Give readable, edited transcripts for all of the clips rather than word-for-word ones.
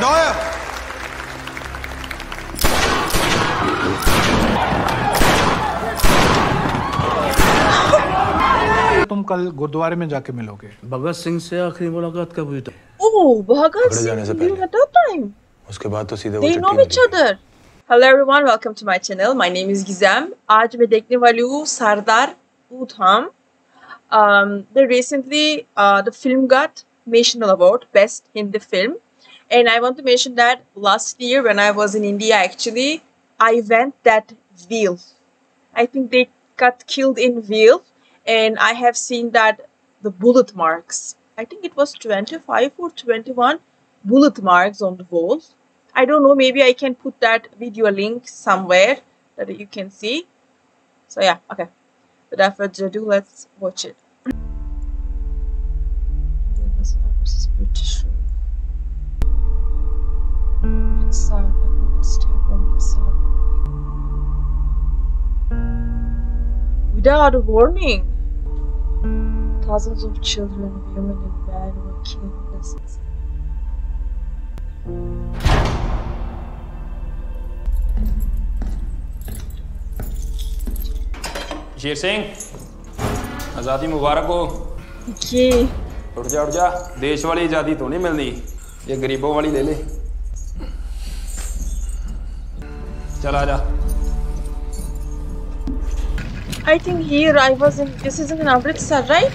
Doyer! तुम कल गुरुद्वारे में जाके मिलोगे। भगत सिंह से आखिरी मुलाकात कब हुई थी? ओह, Bhagat Singh, you had that time. उसके बाद तो सीधे They know each other. Hello everyone, welcome to my channel. My name is Gizem. आज मैं देखने वाली हूँ Sardar Udham. They recently the film got National Award Best Hindi Film, and I want to mention that last year when I was in India, actually I went that wheel. I think they got killed in wheel, and I have seen that the bullet marks. I think it was 25 or 21 bullet marks on the wall. I don't know, maybe I can put that video link somewhere that you can see. So yeah, okay. Without further ado, let's watch it. Versus British rule. Without a warning, thousands of children, women, and men were killed in this incident. Sher Singh, आज़ादी मुबारक हो। ये उठ जा, देश वाली आज़ादी तो नहीं मिलती, ये गरीबों वाली ले ले। चल आ जा। I think here I was in. This is in Amritsar, right?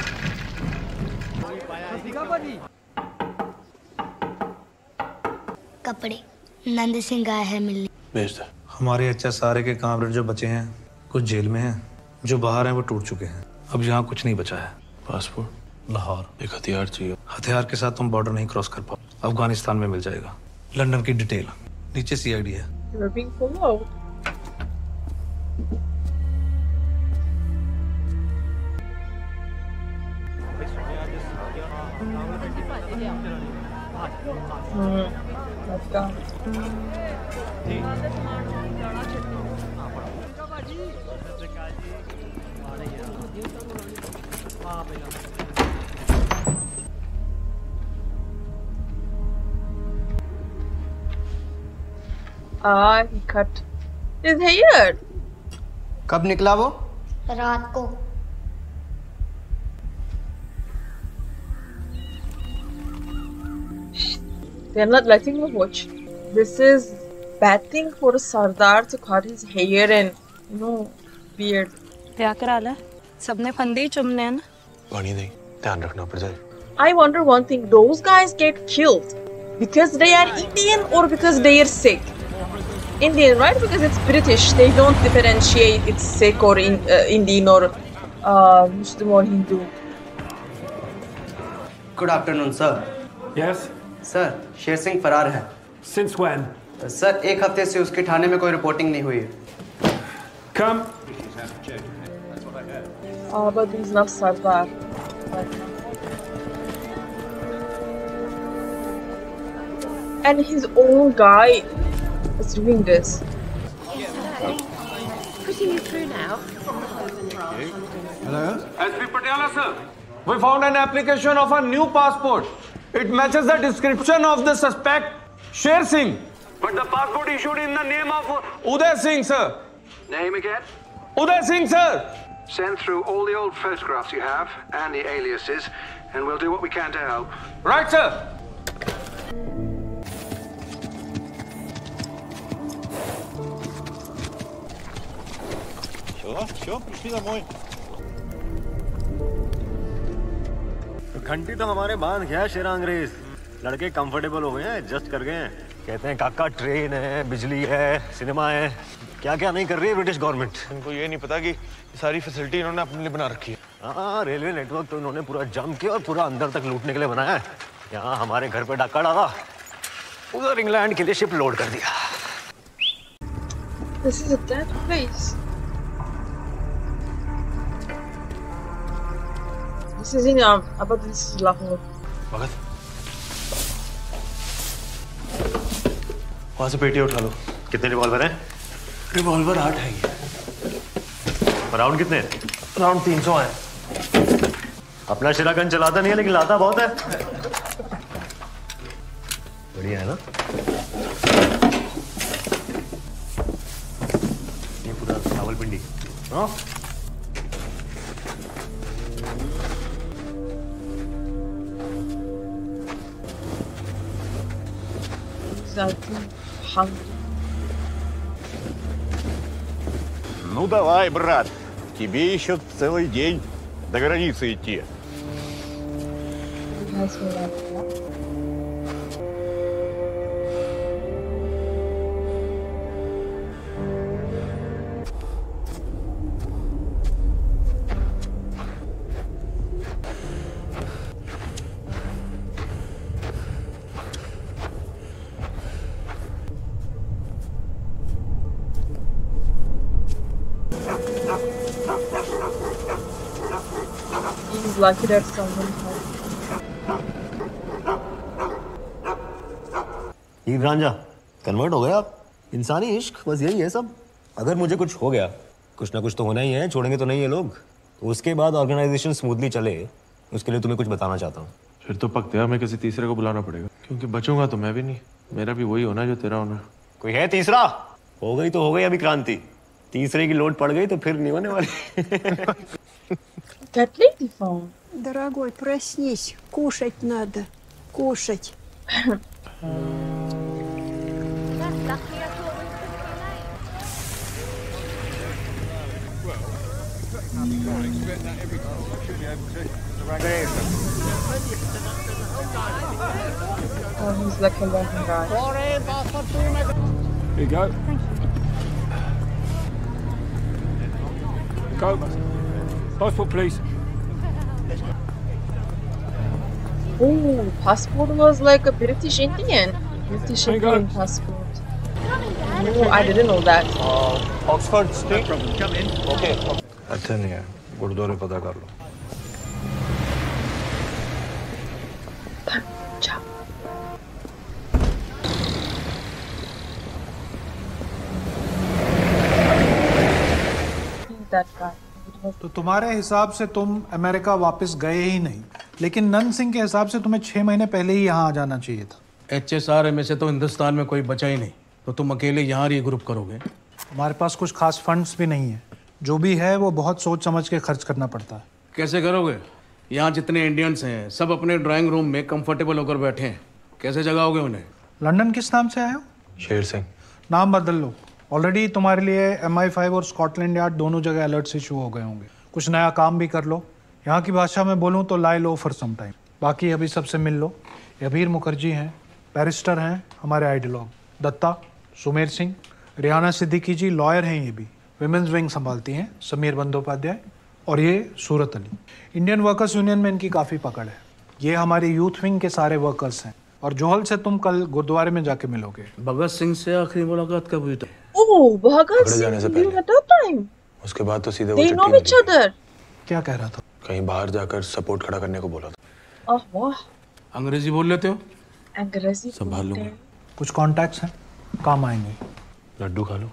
कपड़े नंद सिंह आया है मिलने। भेज दे। हमारे HSRA के कामरेड जो बचे हैं कुछ जेल में हैं, जो बाहर हैं वो टूट चुके हैं। अब यहाँ कुछ नहीं बचा है। पासपोर्ट, लाहौर, एक हथियार चाहिए। हथियार के साथ तुम बॉर्डर नहीं क्रॉस कर पाओ। अफगानिस्तान में मिल जाएगा। लंदन की डिटेल नीचे CID है। You're being followed. Let's go. He cut his hair. कब निकला वो? रात को। They're not letting me watch. This is bad thing for a Sardar to cut his hair and, you know, beard. क्या करा ला? सबने फंदे ही चुमने हैं ना? पानी नहीं, ध्यान रखना पड़ जाए। I wonder one thing, those guys get killed because they are Indian or because they are Sikh? Indian, right? Because it's British. They don't differentiate it's Sikh or Indian or Muslim or Hindu. Good afternoon, sir. Yes. Sir, Sher Singh फरार है। Since when? Sir, एक हफ्ते से उसके थाने में कोई reporting नहीं हुई है। Come. But he's not Sardar. And his own guy is doing this. Putting you through now. Hello? SP Patiala, sir. We found an application of a new passport. It matches the description of the suspect, Sher Singh. But the passport issued in the name of Udham Singh, sir. Name again? Udham Singh, sir. Send through all the old photographs you have and the aliases, and we'll do what we can to help. Right, sir. Все, пришли домой. घंटी तो हमारे बांध गया शेर अंग्रेज। लड़के comfortable हो गए हैं, एडजस्ट कर गए हैं। कहते हैं काका ट्रेन है, बिजली है, सिनेमा है, क्या क्या नहीं कर रही है ब्रिटिश गवर्नमेंट। इनको ये नहीं पता कि सारी फैसिलिटी इन्होंने अपने लिए बना रखी है। हाँ, रेलवे नेटवर्क तो इन्होंने पूरा जम के और पूरा अंदर तक लूटने के लिए बनाया है। यहाँ हमारे घर पे डाका डाला, उधर इंग्लैंड के लिए शिप लोड कर दिया। This is a dead place. This is in but this is Lahore. भगत, वहां से पेटी उठा लो। कितने रिवॉल्वर हैं? रिवॉल्वर 8 है। राउंड कितने? राउंड 300 है। अपना शिरागन चलाता नहीं है लेकिन लाता बहुत है। बढ़िया है ना? ये पूरा रावलपिंडी। हाँ? Ну давай, брат, тебе еще целый день до границы идти. He's lucky that someone has. Heer Ranjha convert हो गया आप। इंसानी इश्क बस यही है सब। अगर मुझे कुछ हो गया, कुछ ना कुछ तो होना ही है, छोड़ेंगे तो नहीं ये लोग। तो उसके बाद ऑर्गेनाइजेशन स्मूथली चले, उसके लिए तुम्हें कुछ बताना चाहता हूँ। फिर तो पक्का हमें किसी तीसरे को बुलाना पड़ेगा, क्योंकि बचूंगा तो मैं भी नहीं। मेरा भी वही होना जो तेरा होना। कोई है तीसरा? हो गई तो हो गई अभी क्रांति। तीसरे की लोड पड़ गई तो फिर नहीं होने वाली। That lady phone. Дорогой, проснись. Кушать надо. Кушать. Oh, he's like a London guy. Here you go. Go. Passport, please. Oh, passport was like a British Indian. British There you go. Indian passport. Oh, I didn't know that. Oxford Street. Come in. Okay. अच्छा नहीं है, गुरुद्वारे पता कर लो। That guy. तो तुम्हारे हिसाब से तुम अमेरिका वापस गए ही नहीं, लेकिन नंद सिंह के हिसाब से तुम्हें 6 महीने पहले ही यहाँ आ जाना चाहिए था। HSR में से तो हिंदुस्तान में कोई बचा ही नहीं, तो तुम अकेले यहाँ रीग्रुप करोगे? हमारे पास कुछ खास फंड्स भी नहीं है, जो भी है वो बहुत सोच समझ के खर्च करना पड़ता है। कैसे करोगे? यहाँ जितने इंडियंस हैं सब अपने ड्राइंग रूम में कंफर्टेबल होकर बैठे हैं, कैसे जगाओगे उन्हें? लंदन किस नाम से आए हो? शेर सिंह। नाम बदल लो। ऑलरेडी तुम्हारे लिए MI5 और स्कॉटलैंड यार्ड दोनों जगह अलर्ट्स इशू हो गए होंगे। कुछ नया काम भी कर लो। यहाँ की भाषा में बोलूँ तो लाई लो फॉर सम टाइम। बाकी अभी सबसे मिल लो। अबीर मुखर्जी हैं, बैरिस्टर हैं, हमारे आइडियलॉग। दत्ता, सुमेर सिंह, रियाना सिद्दीकी जी लॉयर हैं, ये भी विमेंस विंग संभालती हैं, समीर बंदोपाध्याय। और ये सूरत अली। इंडियन वर्कर्स यूनियन में इनकी काफ़ी पकड़ है। ये हमारी यूथ विंग के सारे वर्कर्स हैं। और जोहल से तुम कल गुरुद्वारे में जाके मिलोगे। भगत सिंह से आखिरी मुलाकात कब हुई थी? Oh, Bhagat Singh at that time. उसके बाद तो सीधे They know each other. क्या कह रहा था? कहीं बाहर जाकर सपोर्ट खड़ा करने को बोला था। Oh, वाह। अंग्रेजी बोल लेते हो? अंग्रेजी संभाल लूंगा। कुछ कॉन्टैक्ट्स हैं, काम आएंगे। लड्डू खा लो।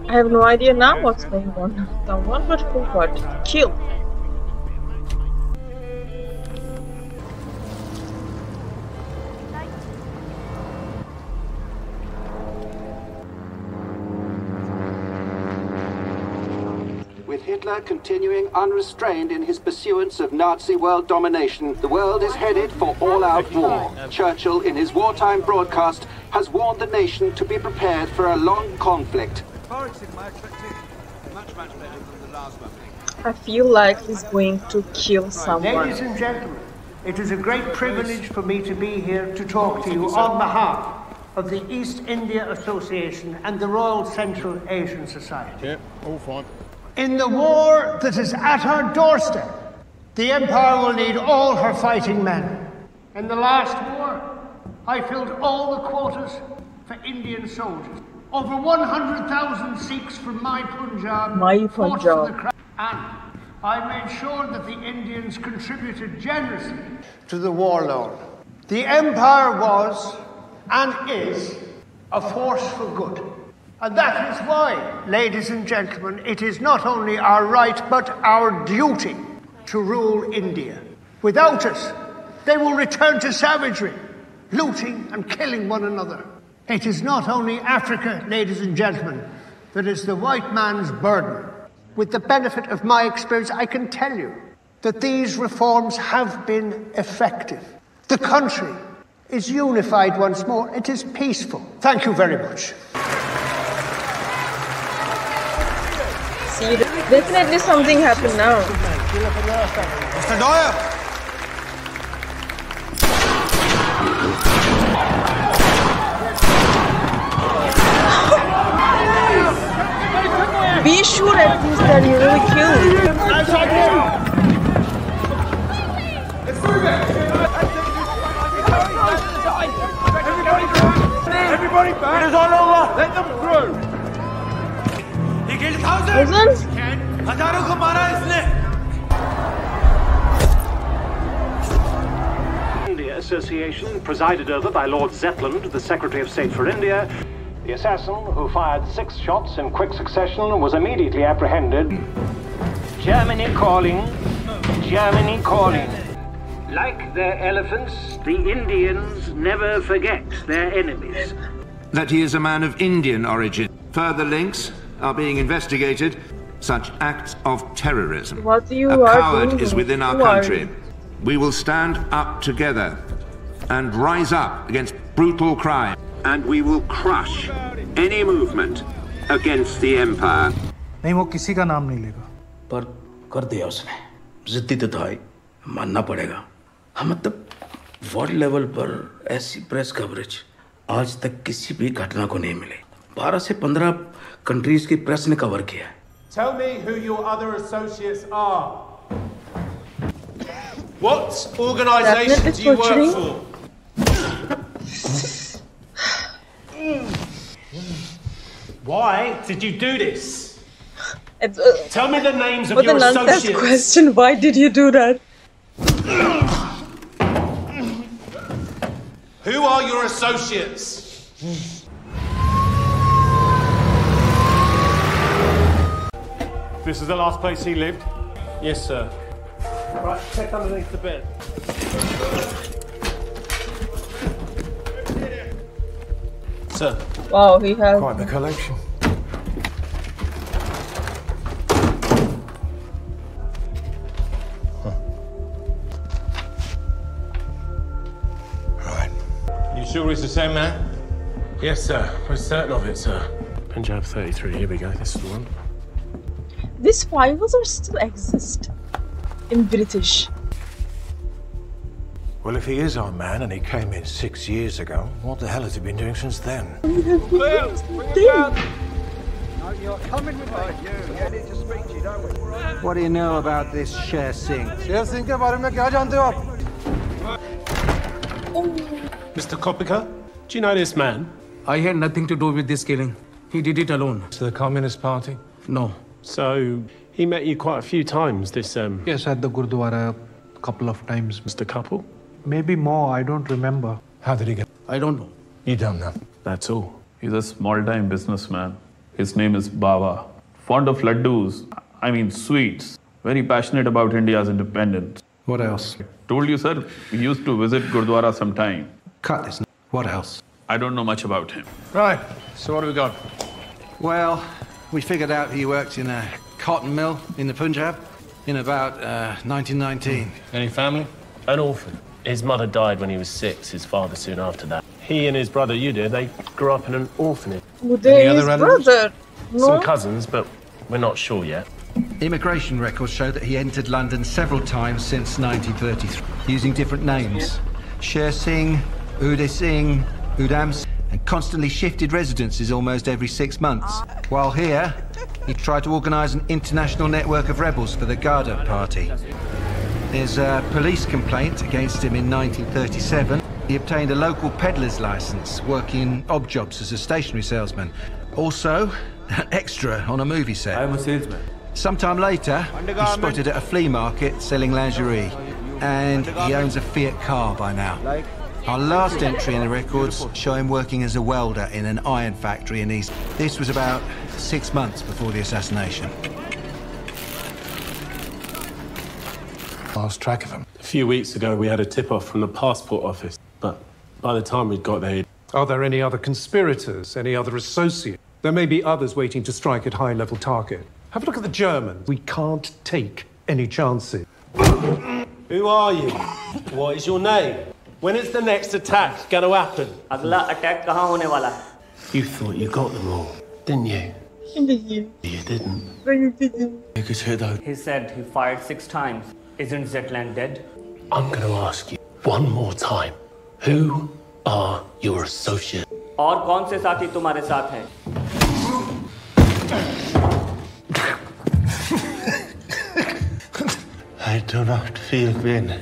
I have no idea now what's going on. Someone got forgot. Kill. With Hitler continuing unrestrained in his pursuance of Nazi world domination, the world is headed for all-out war. Churchill, in his wartime broadcast, has warned the nation to be prepared for a long conflict. I feel like he's going to kill someone. Ladies and gentlemen, It is a great privilege for me to be here to talk to you on behalf of the East India Association and the Royal Central Asian Society. Yeah, all fine. In the war that is at our doorstep, the Empire will need all her fighting men. In the last war, I filled all the quotas for Indian soldiers. Over 100,000 Sikhs from my Punjab fought for the crown. And I made sure that the Indians contributed generously to the war loan. The Empire was and is a force for good. And that is why, ladies and gentlemen, it is not only our right but our duty to rule India. Without us, they will return to savagery, looting and killing one another. It is not only Africa, ladies and gentlemen, that is the white man's burden. With the benefit of my experience, I can tell you that these reforms have been effective. The country is unified once more. It is peaceful. Thank you very much. See, definitely something happened now. Mr. Doyle! Be sure at least that he really killed. Everybody back! It is all over! Let them through! He killed thousands! हजारों को मारा इसने! India Association, presided over by Lord Zetland, the Secretary of State for India. The assassin, who fired 6 shots in quick succession, was immediately apprehended. Germany calling. Germany calling. Like their elephants, the Indians never forget their enemies. That he is a man of Indian origin. Further links are being investigated. Such acts of terrorism. What you a are coward doing? is within our Who are country. you? We will stand up together and rise up against brutal crime. And we will crush any movement against the empire. नहीं, वो किसी का नाम नहीं लेगा। पर कर दिया उसने। जिद्दी तो था ही, मानना पड़ेगा। हम मतलब वर्ल्ड लेवल पर ऐसी प्रेस कवरेज आज तक किसी भी घटना को नहीं मिली। 12 से 15 कंट्रीज की प्रेस ने कवर किया है। Tell me who your other associates are. What organisation do you work for? Why did you do this? Tell me the names of your associates. Question. Why did you do that? Who are your associates? This is the last place he lived? Yes, sir. Right, check underneath the bed. Sir. Wow, he has quite the collection. Right. You sure it's the same man? Yes, sir. We're certain of it, sir. Punjab 33. Here we go. This is the one. These files are still exist in British. Well, if he is our man and he came in 6 years ago, what the hell has he been doing since then? You're coming with me. You need to speak to you, don't we? What do you know about this Sher Singh? Sher Singh के बारे में क्या जानते हो आप? Mr. Kopika, do you know this man? I had nothing to do with this killing. He did it alone. To the Communist Party? No. So he met you quite a few times. This Yes, at the Gurdwara a couple of times. Mr. Couple? Maybe more. I don't remember. How did he get? I don't know. You don't know. That's all. He's a small-time businessman. His name is Baba. Fond of laddus. I mean sweets. Very passionate about India's independence. What else? Told you, sir. We used to visit Gurdwara sometime. Cut this. What else? I don't know much about him. Right. So what have we got? Well, we figured out he worked in a cotton mill in the Punjab in about 1919. Any family? An orphan. His mother died when he was 6, his father soon after that. He and his brother Uday, they grew up in an orphanage. Uday is brother. No? Some cousins, but we're not sure yet. Immigration records show that he entered London several times since 1933, using different names. Sher Singh, Uday Singh, Udham Singh, and constantly shifted residences almost every 6 months. While here, he tried to organise an international network of rebels for the Garda Party. There's a police complaint against him in 1937. He obtained a local peddler's licence, working in odd jobs as a stationery salesman. Also, an extra on a movie set. I'm a salesman. Sometime later, he's spotted at a flea market selling lingerie. And he owns a Fiat car by now. Our last entry in the records show him working as a welder in an iron factory in East. This was about 6 months before the assassination. Lost track of him. A few weeks ago, we had a tip-off from the passport office, but by the time we'd got there... Are there any other conspirators, any other associates? There may be others waiting to strike at high-level target. Have a look at the Germans. We can't take any chances. Who are you? What is your name? When is the next attack going to happen? अगला attack कहाँ होने वाला है? You thought you got them all, didn't you? You didn't. No, you didn't. He said he fired 6 times. Isn't Zetland dead? I'm going to ask you one more time. Who are your associates? और कौन से साथी तुम्हारे साथ हैं? I do not feel pain.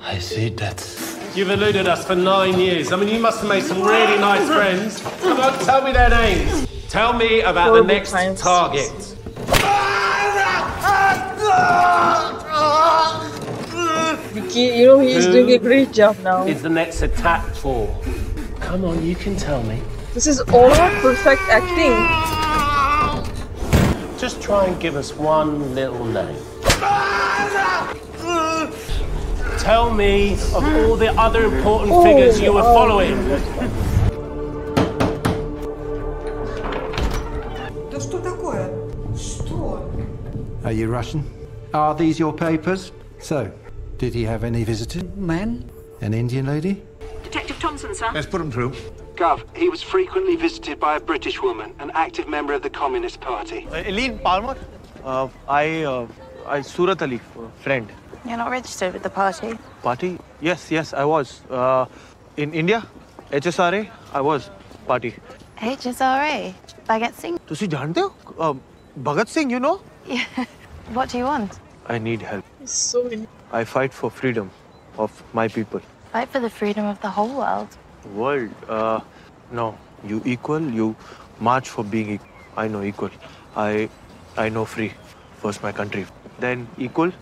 I see death. You've eluded us for 9 years. I mean, you must have made some really nice friends. Come on, tell me their names. Tell me about the next target. You know, he's doing a great job now. Is the next attack for? Come on, you can tell me. This is all perfect acting. Just try and give us one little name. Tell me of all the other important figures you were following. Да что такое? Что? Are you Russian? Are these your papers? So, did he have any visitors? Man? An Indian lady? Detective Thompson, sir. Let's put him through. Gov, he was frequently visited by a British woman, an active member of the Communist Party. Eileen Palmer? I Surat Ali, friend. You're not registered with the party? Party? Yes, I was. In India, HSRA, I was party. HSRA? Bhagat Singh? तुसी जानते हो? Bhagat Singh, you know? Yeah. What do you want? I need help. So I fight for freedom of my people. Fight for the freedom of the whole world. World? No. You equal, you march for being equal. I know equal. I know free. First my country. Then equal.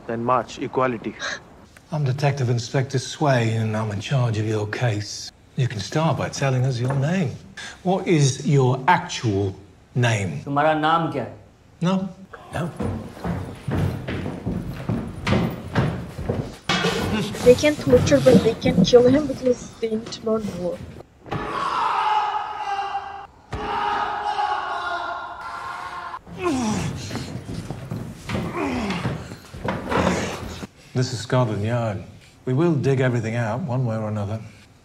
Then march. Equality. I'm Detective Inspector Sway, and I'm in charge of your case. You can start by telling us your name. What is your actual name? तुम्हारा नाम क्या है? No. No. They can torture, but they can kill him because they need to learn more. This is Scotland Yard. We will dig everything out, one way or another.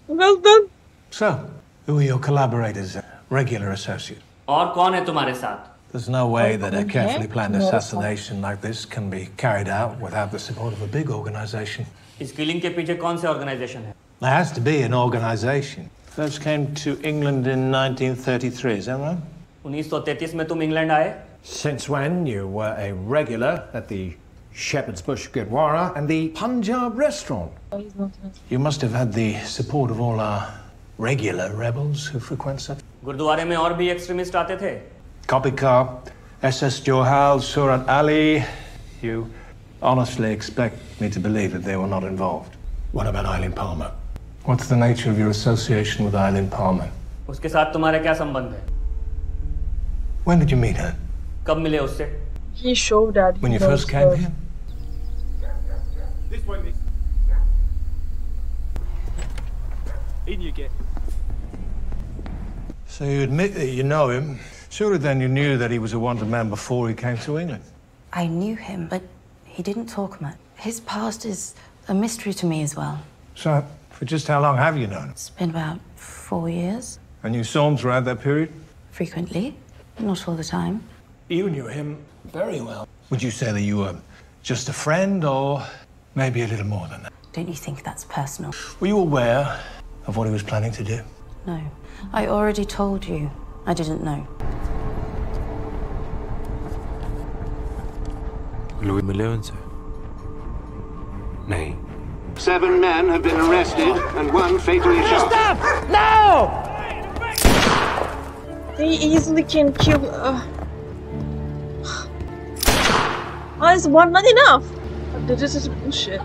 Well done. So, who are your collaborators, regular associates? और कौन है तुम्हारे साथ? There's no way that a carefully planned assassination like this can be carried out without the support of a big organization. इस killing के पीछे कौन सा ऑर्गेनाइजेशन है? There has to be an organization. First came to England in 1933, is that right? 1933 में तुम England आए? Since when you were a regular at the Shepherd's Bush Gurdwara and the Punjab restaurant. You must have had the support of all our regular rebels who frequent such. गुरुद्वारे में और भी extremist आते थे? Kopikar, SS Johal, Surat Ali. You honestly expect me to believe that they were not involved? What about Eileen Palmer? What's the nature of your association with Eileen Palmer? उसके साथ तुम्हारा क्या संबंध है? When did you meet her? कब मिले उससे? He showed that. When you first came here? This one, In you get. So you admit that you know him. Surely then you knew that he was a wanted man before he came to England. I knew him, but he didn't talk much. His past is a mystery to me as well. So, for just how long have you known him? It's been about 4 years. And you saw him throughout that period? Frequently, not all the time. You knew him very well. Would you say that you were just a friend, or maybe a little more than that? Don't you think that's personal? Were you aware of what he was planning to do? No. I already told you. I didn't know. Louis Millevance? No. 7 men have been arrested and 1 fatally shot. Stop! No! They easily can kill. Why is 1 not enough? This is bullshit.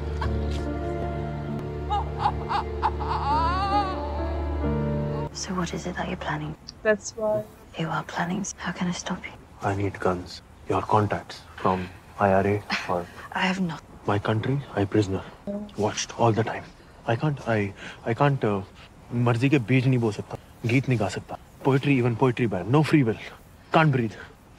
So what is it that you're planning? That's why. You are planning. How can I stop you? I need guns. Your contacts from IRA or I have not. my country. I prisoner. Watched all the time. I can't. मर्जी के बीज नहीं बोल सकता. गीत नहीं गा सकता. Poetry, even poetry ban. No free will. Can't breathe.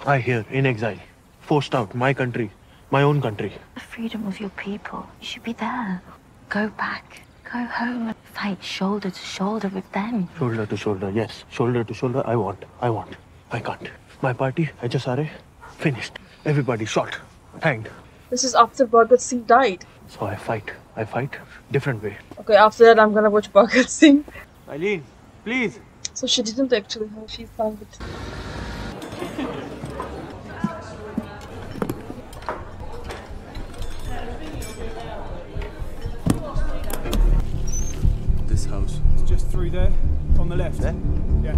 I here in exile. Forced out. My country. My own country. The freedom of your people. You should be there. Go back. Go home and fight shoulder to shoulder with them. Shoulder to shoulder, yes. Shoulder to shoulder, I want. I can't. My party, HSRA, finished. Everybody shot, hanged. This is after Bhagat Singh died. So I fight. Different way. Okay, after that I'm gonna watch Bhagat Singh. Eileen, please. So she didn't actually have, she signed it. This house. It's just through there, on the left. There? Yeah.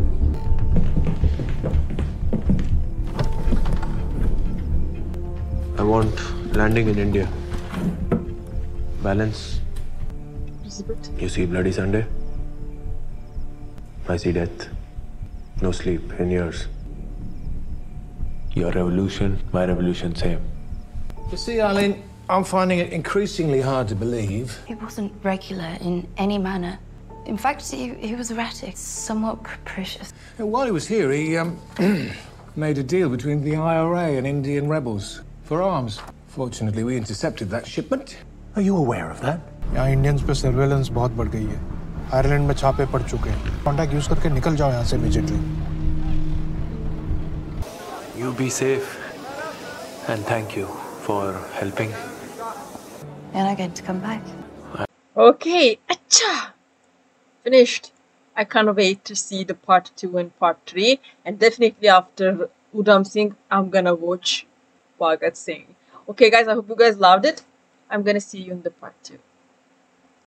I want landing in India. Balance. You see Bloody Sunday? I see death. No sleep in years. Your revolution, my revolution, same. You see, Eileen, I'm finding it increasingly hard to believe. He wasn't regular in any manner. In fact, he was erratic, somewhat capricious. While he was here, he made a deal between the IRA and Indian rebels for arms. Fortunately, we intercepted that shipment. Are you aware of that? यहाँ Indians पे surveillance बहुत बढ़ गई है. Ireland में छापे पड़ चुके हैं. कॉन्टैक्ट यूज करके निकल जाओ यहाँ से immediately. You be safe. And thank you for helping. And I get to come back. Okay, acha! Finished. I can't wait to see the part 2 and part 3. And definitely after Udham Singh, I'm gonna watch Bhagat Singh. Okay guys, I hope you guys loved it. I'm gonna see you in the part 2.